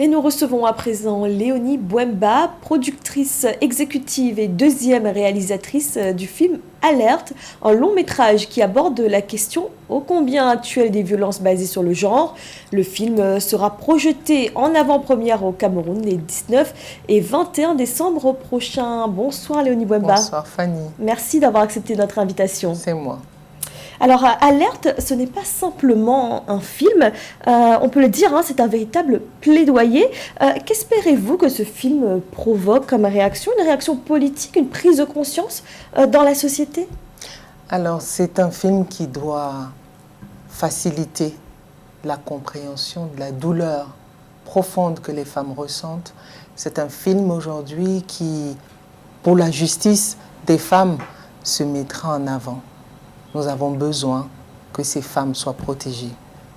Et nous recevons à présent Léonie Bouemba, productrice exécutive et deuxième réalisatrice du film Alerte, un long métrage qui aborde la question ô combien actuelle des violences basées sur le genre. Le film sera projeté en avant-première au Cameroun les 19 et 21 décembre prochains. Bonsoir Léonie Bouemba. Bonsoir Fanny. Merci d'avoir accepté notre invitation. C'est moi. Alors, Alerte, ce n'est pas simplement un film, on peut le dire, hein, c'est un véritable plaidoyer. Qu'espérez-vous que ce film provoque comme réaction? Une réaction politique, une prise de conscience dans la société? Alors, c'est un film qui doit faciliter la compréhension de la douleur profonde que les femmes ressentent. C'est un film aujourd'hui qui, pour la justice des femmes, se mettra en avant. Nous avons besoin que ces femmes soient protégées.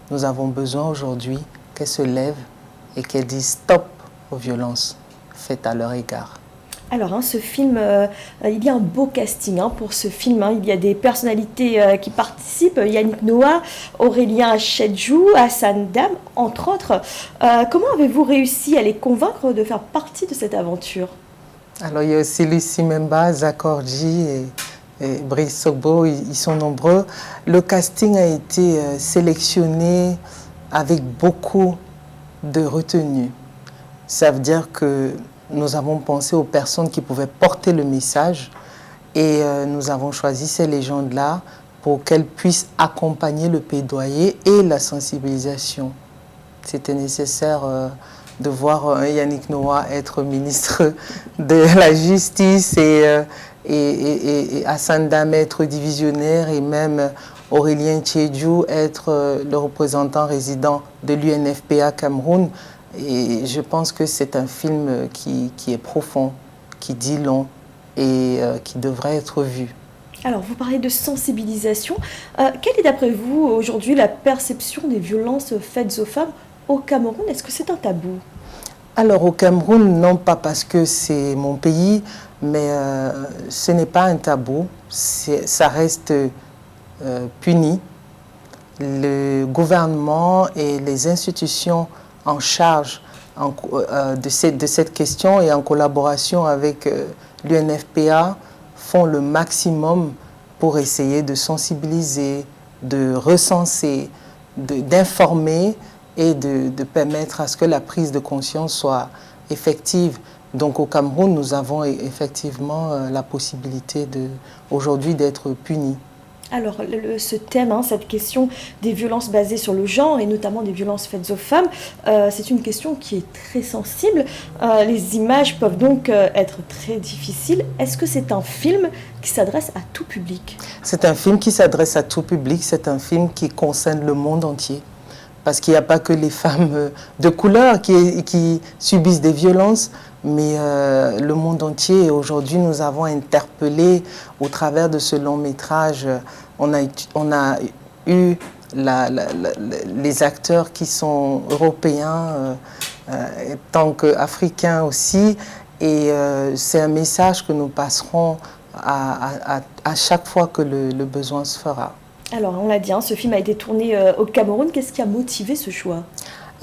Nous avons besoin aujourd'hui qu'elles se lèvent et qu'elles disent stop aux violences faites à leur égard. Alors, ce film, il y a un beau casting pour ce film. Il y a des personnalités qui participent, Yannick Noah, Aurélien Chedjou, Hassan Dam, entre autres. Comment avez-vous réussi à les convaincre de faire partie de cette aventure? Alors, il y a aussi Lucie Memba, Zakorji et Brice Sogbo, ils sont nombreux. Le casting a été sélectionné avec beaucoup de retenue. Ça veut dire que nous avons pensé aux personnes qui pouvaient porter le message et nous avons choisi ces légendes-là pour qu'elles puissent accompagner le plaidoyer et la sensibilisation. C'était nécessaire de voir Yannick Noah être ministre de la Justice et Hassan Dam être divisionnaire et même Aurélien Chedjou être le représentant résident de l'UNFPA Cameroun. Et je pense que c'est un film qui est profond, qui dit long et qui devrait être vu. Alors, vous parlez de sensibilisation. Quelle est d'après vous aujourd'hui la perception des violences faites aux femmes au Cameroun? Est-ce que c'est un tabou? Alors au Cameroun, non pas parce que c'est mon pays, mais ce n'est pas un tabou, ça reste puni. Le gouvernement et les institutions en charge de cette question et en collaboration avec l'UNFPA font le maximum pour essayer de sensibiliser, de recenser, d'informer et de permettre à ce que la prise de conscience soit effective. Donc au Cameroun, nous avons effectivement la possibilité aujourd'hui d'être punis. Alors ce thème, cette question des violences basées sur le genre et notamment des violences faites aux femmes, c'est une question qui est très sensible. Les images peuvent donc être très difficiles. Est-ce que c'est un film qui s'adresse à tout public? C'est un film qui s'adresse à tout public, c'est un film qui concerne le monde entier. Parce qu'il n'y a pas que les femmes de couleur qui subissent des violences, mais le monde entier. Et aujourd'hui, nous avons interpellé, au travers de ce long métrage, on a eu les acteurs qui sont européens, tant qu'africains aussi. Et c'est un message que nous passerons à chaque fois que le besoin se fera. Alors, on l'a dit, ce film a été tourné au Cameroun. Qu'est-ce qui a motivé ce choix?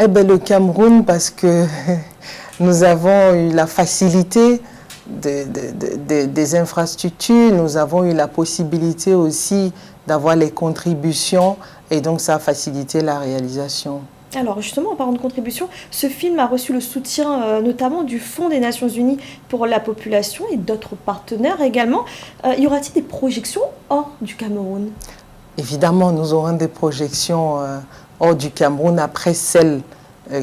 Eh bien, le Cameroun, parce que nous avons eu la facilité des infrastructures, nous avons eu la possibilité aussi d'avoir les contributions et donc ça a facilité la réalisation. Alors justement, en parlant de contribution, ce film a reçu le soutien notamment du Fonds des Nations Unies pour la population et d'autres partenaires également. Y aura-t-il des projections hors du Cameroun? Évidemment, nous aurons des projections hors du Cameroun après celles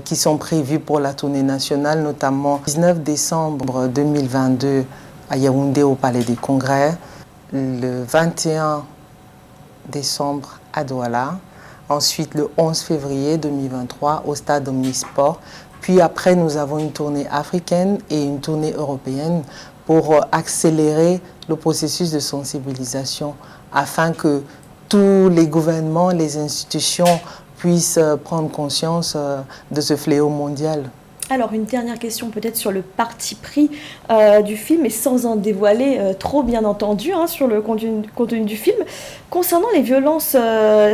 qui sont prévues pour la tournée nationale, notamment le 19 décembre 2022 à Yaoundé au Palais des Congrès, le 21 décembre à Douala, ensuite le 11 février 2023 au Stade Omnisport. Puis après, nous avons une tournée africaine et une tournée européenne pour accélérer le processus de sensibilisation afin que tous les gouvernements, les institutions puissent prendre conscience de ce fléau mondial. Alors, une dernière question peut-être sur le parti pris du film, et sans en dévoiler trop, bien entendu, hein, sur le contenu du film. Concernant les violences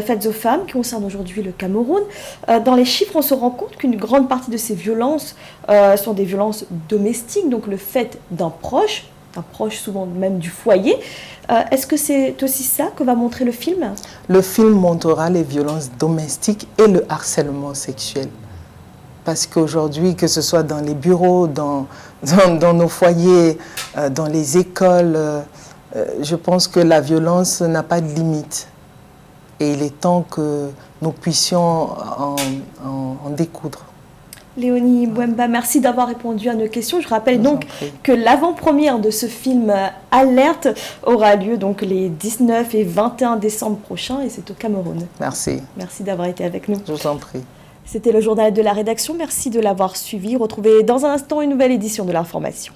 faites aux femmes, qui concernent aujourd'hui le Cameroun, dans les chiffres, on se rend compte qu'une grande partie de ces violences sont des violences domestiques, donc le fait d'un proche souvent même du foyer. Est-ce que c'est aussi ça que va montrer le film? Le film montrera les violences domestiques et le harcèlement sexuel. Parce qu'aujourd'hui, que ce soit dans les bureaux, dans nos foyers, dans les écoles, je pense que la violence n'a pas de limite. Et il est temps que nous puissions en découdre. Léonie Bouemba, merci d'avoir répondu à nos questions. Je rappelle donc que l'avant-première de ce film Alerte aura lieu donc les 19 et 21 décembre prochains, et c'est au Cameroun. Merci. Merci d'avoir été avec nous. Je vous en prie. C'était le journal de la rédaction. Merci de l'avoir suivi. Retrouvez dans un instant une nouvelle édition de l'information.